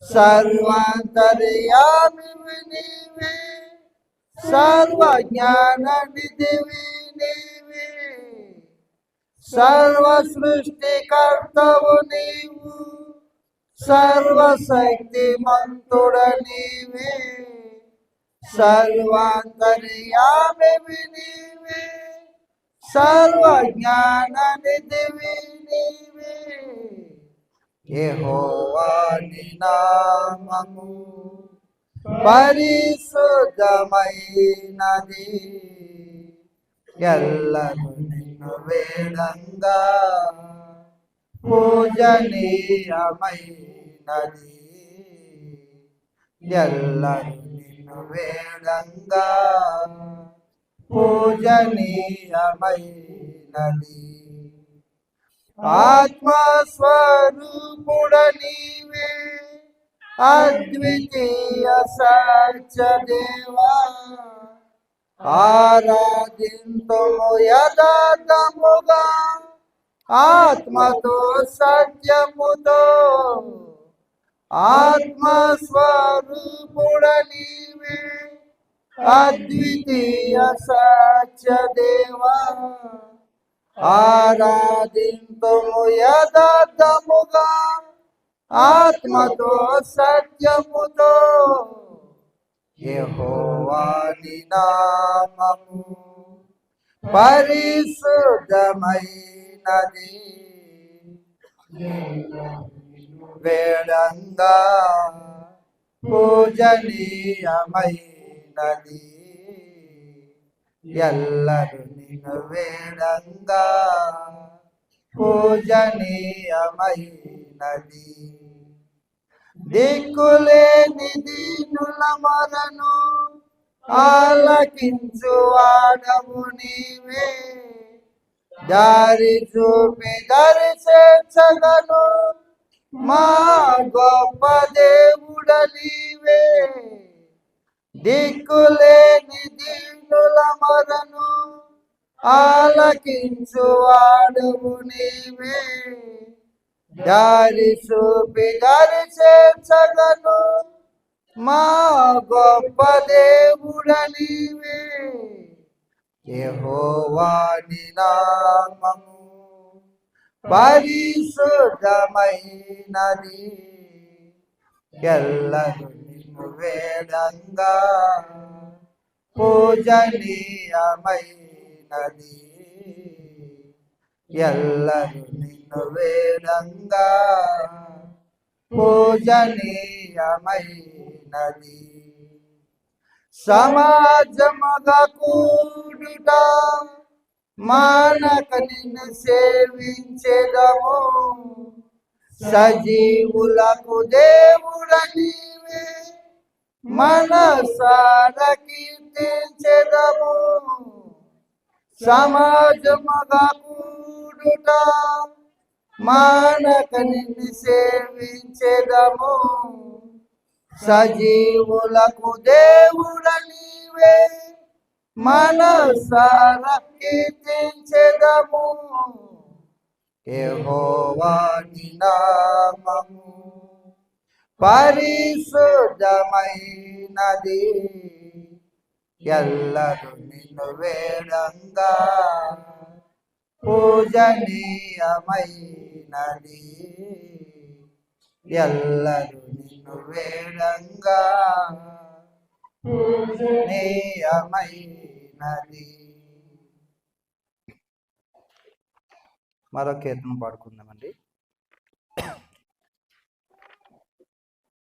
సర్వాంతర్యామివి నీవే, సర్వజ్ఞాననిధివి నీవే, సర్వ సృష్టికర్తవు నీవు, సర్వశక్తిమంతుడ నీవే, సర్వాంతర్యామివి నీవే, సర్వజ్ఞాననిధివి నీవే. యెహోవా నీ నామము పరిశుద్ధమైనది, ఎల్లరూ నిన్ను వేడంగా పూజనీయమైనది, ఎల్లరూ నిన్ను వేడంగా పూజనీయమైనది. ఆత్మస్వరూపుడ నీవే, అద్వితీయ సత్యదేవా, ఆరాధింతుము యథార్థముగా ఆత్మతో సత్యముతో. ఆత్మస్వరూపుడ నీవే, అద్వితీయ సత్యదేవా, ఆరాధింతుము యథార్థముగా ఆత్మతో సత్యముతో. యెహోవా నీ నామము పరిశుద్ధమైనది, వేడంగా పూజనీయమైనది, ఎల్లరూ నిన్ను వేడంగా పూజనీయమైనది. దిక్కులేని దీనుల మొరను ఆలకించువాడవు నీవే, దారి చూపి దర్శించగను మా గొప్ప దేవుడ నీవే. దిక్కులేని దీనుల మొరను ఆలకించువాడవు నీవే, దారి చూపి దర్శించగను మా గొప్ప దేవుడ నీవే. యెహోవా నీ నామము పరిశుద్ధమైనది, ఎల్లరూ నిన్ను వేడంగా పూజనీయమైనది, ఎల్లరూ నిన్ను వేడంగా పూజనీయమైనది. సమాజముగా కూడుట మానక నిన్ను సేవించెదము, సజీవులకు దేవుడ నీవే, మనసారా కీర్తించెదము. సమాజముగా కూడుట మానక నిన్ను సేవించెదము, సజీవులకు దేవుడ నీవే, మనసారా కీర్తించెదము. యెహోవా నీ నామము పరిశుద్ధమైనది, ఎల్లరూ నిన్ను వేడంగా పూజనీయమైనది, ఎల్లరూ నిన్ను వేడంగా పూజనీయమైనది. మరో కీర్తన పాడుకుందామండి.